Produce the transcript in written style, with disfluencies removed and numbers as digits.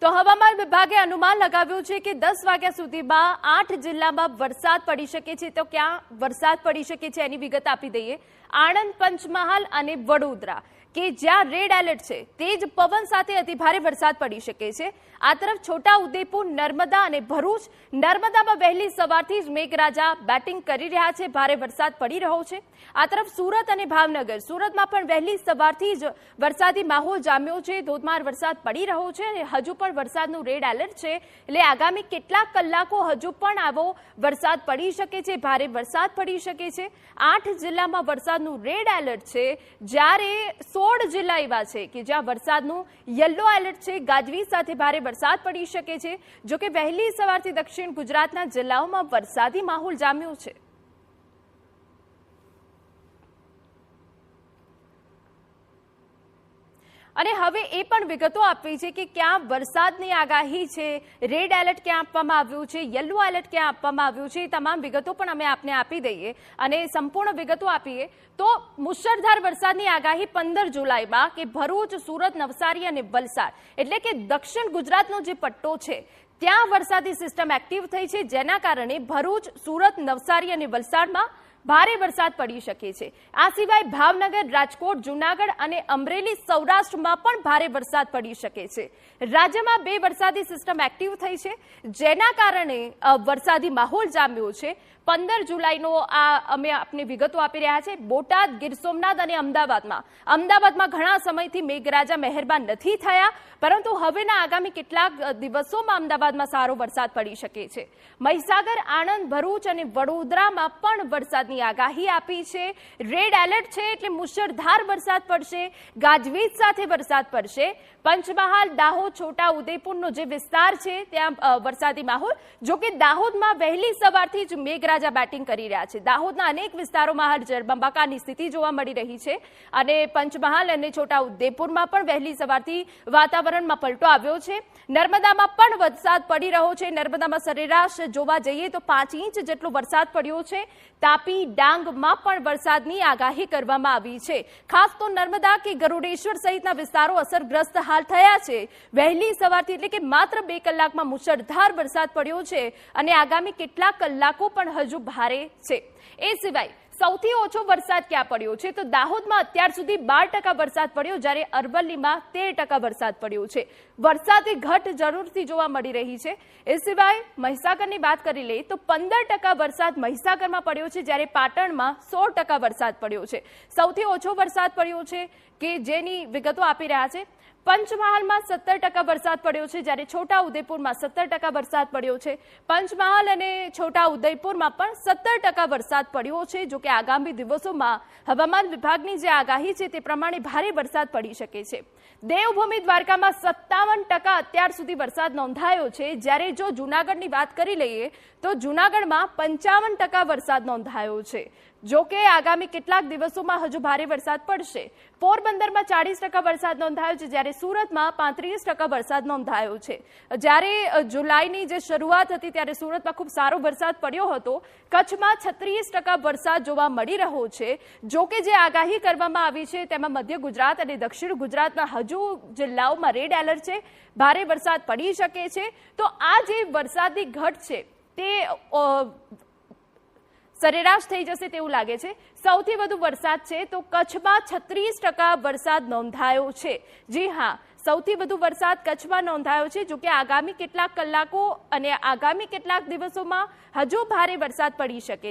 તો હવામાન વિભાગે અનુમાન લગાવ્યું છે કે 10 વાગ્યા સુધીમાં 8 જિલ્લામાં વરસાદ પડી શકે છે। તો ક્યાં વરસાદ પડી શકે છે એની વિગત આપી દઈએ। આણંદ, પંચમહાલ અને વડોદરા કે જ્યાં રેડ એલર્ટ છે તેજ પવન સાથે અતિભારે વરસાદ પડી શકે છે। આ તરફ છોટા ઉદેપુર, નર્મદા અને ભરૂચ। નર્મદામાં વહેલી સવારથી જ મેઘરાજા બેટિંગ કરી રહ્યા છે, ભારે વરસાદ પડી રહ્યો છે। આ તરફ સુરત અને ભાવનગર, સુરતમાં પણ વહેલી સવારથી જ વરસાદી માહોલ જામ્યો છે, ધોધમાર વરસાદ પડી રહ્યો છે અને હજુ પણ વરસાદનું રેડ એલર્ટ છે, એટલે આગામી કેટલાક કલાકો હજુ પણ આવો વરસાદ પડી શકે છે, ભારે વરસાદ પડી શકે છે। 8 જિલ્લામાં વરસાદનું રેડ એલર્ટ છે, જ્યારે 16 જિલ્લા એવા છે કે જ્યાં વરસાદનું યલો એલર્ટ છે, ગાજવીજ સાથે ભારે વરસાદ પડી શકે છે। જો કે વહેલી સવારથી દક્ષિણ ગુજરાતના જિલ્લાઓમાં વરસાદી માહોલ જામ્યો છે। અને હવે એ પણ વિગતો આપવી છે કે ક્યાં વરસાદની આગાહી છે, રેડ એલર્ટ ક્યાં આપવામાં આવ્યું છે, યલો એલર્ટ ક્યાં આપવામાં આવ્યું છે, એ તમામ વિગતો પણ અમે આપને આપી દઈએ અને સંપૂર્ણ વિગતો આપીએ તો મુશળધાર વરસાદની આગાહી 15 જુલાઈમાં કે ભરૂચ, સુરત, નવસારી અને વલસાડ એટલે કે દક્ષિણ ગુજરાતનો જે પટ્ટો છે ત્યાં વરસાદી સિસ્ટમ એક્ટિવ થઈ છે, જેના કારણે ભરૂચ, સુરત, નવસારી અને વલસાડમાં ભારે વરસાદ પડી શકે છે। આ સિવાય ભાવનગર, રાજકોટ, જૂનાગઢ અને અમરેલી, સૌરાષ્ટ્રમાં પણ ભારે વરસાદ પડી શકે છે। રાજ્યમાં 2 વરસાદી સિસ્ટમ એક્ટિવ થઈ છે, જેના કારણે વરસાદી માહોલ જામ્યો છે। 15 જુલાઈનો આ અમે આપને વિગતો આપી રહ્યા છે। બોટાદ, ગીર સોમનાથ અને અમદાવાદમાં ઘણા સમયથી મેઘરાજા મહેરબાન નથી થયા, પરંતુ હવેના આગામી કેટલાક દિવસોમાં અમદાવાદમાં સારો વરસાદ પડી શકે છે। મહીસાગર, આણંદ, ભરૂચ અને વડોદરામાં પણ વરસાદની આગાહી આપી છે। રેડ એલર્ટ છે એટલે મુશળધાર વરસાદ પડશે, ગાજવીજ સાથે વરસાદ પડશે। પંચમહાલ, દાહોદ, છોટા ઉદેપુરનો જે વિસ્તાર છે ત્યાં વરસાદી માહોલ। જો કે દાહોદમાં વહેલી સવારથી જ મેઘરાજા બેટિંગ કરી રહ્યા છે, દાહોદના અનેક વિસ્તારોમાં હાલ જળબંબાકારની સ્થિતિ જોવા મળી રહી છે અને પંચમહાલ અને છોટા ઉદેપુરમાં પણ વહેલી સવારથી વાતાવરણમાં પલટો આવ્યો છે। નર્મદામાં પણ વરસાદ પડી રહ્યો છે, નર્મદામાં સરેરાશ જોવા જઈએ તો 5 ઇંચ જેટલો વરસાદ પડ્યો છે। તાપી, ડાંગમાં પણ વરસાદની આગાહી કરવામાં આવી છે, ખાસ તો નર્મદા કે ગરુડેશ્વર સહિતના વિસ્તારો અસરગ્રસ્ત હાલ થયા છે। વહેલી સવારથી એટલે કે માત્ર 2 કલાકમાં મુશળધાર વરસાદ પડ્યો છે અને આગામી કેટલાક કલાકો પણ હજુ ભારે છે। એ સિવાય સૌથી ઓછો વરસાદ ક્યાં પડ્યો છે તો દાહોદમાં અત્યાર સુધી 12% વરસાદ પડ્યો, જ્યારે અરવલ્લીમાં 13% વરસાદ પડ્યો છે। વરસાદી ઘટ જરૂરથી જોવા મળી રહી છે। એ સિવાય મહીસાગરની વાત કરી લઈએ તો 15% વરસાદ મહીસાગરમાં પડ્યો છે, જ્યારે પાટણમાં 16% વરસાદ પડ્યો છે। સૌથી ઓછો વરસાદ પડ્યો છે કે જેની વિગતો આપી રહ્યા છે। પંચમહાલમાં 17% વરસાદ પડ્યો છે, જ્યારે છોટા ઉદેપુરમાં 17% વરસાદ પડ્યો છે। પંચમહાલ અને છોટા ઉદેપુરમાં પણ 17% વરસાદ પડ્યો છે। જો કે આગામી દિવસોમાં હવામાન વિભાગની જે આગાહી છે તે પ્રમાણે ભારે વરસાદ પડી શકે છે। દેવભૂમિ દ્વારકામાં 57% અત્યાર સુધી વરસાદ નોંધાયો છે, જ્યારે જો જૂનાગઢની વાત કરી લઈએ તો જૂનાગઢમાં 55% વરસાદ નોંધાયો છે। જો કે આગામી કેટલાક દિવસોમાં હજુ ભારે વરસાદ પડશે। પોરબંદરમાં 40% વરસાદ નોંધાયો છે, જ્યારે સુરતમાં 35% વરસાદ નોંધાયો છે। જ્યારે જુલાઈની જે શરૂઆત હતી ત્યારે સુરતમાં ખૂબ સારો વરસાદ પડ્યો હતો। કચ્છમાં 36% વરસાદ જોવા મળી રહ્યો છે। જો કે જે આગાહી કરવામાં આવી છે તેમાં મધ્ય ગુજરાત અને દક્ષિણ ગુજરાતના હજુ જિલ્લાઓમાં રેડ એલર્ટ છે, ભારે વરસાદ પડી શકે છે। તો આ જે વરસાદની ઘટ છે તે સરેરાશ થઈ જશે તેવું લાગે છે। સૌથી વધુ વરસાદ છે તો કચ્છમાં 36% વરસાદ નોંધાયો છે। જી હા, સૌથી વધુ વરસાદ કચ્છમાં નોંધાયો છે। જો કે આગામી કેટલાક કલાકો અને આગામી કેટલાક દિવસોમાં હજુ ભારે વરસાદ પડી શકે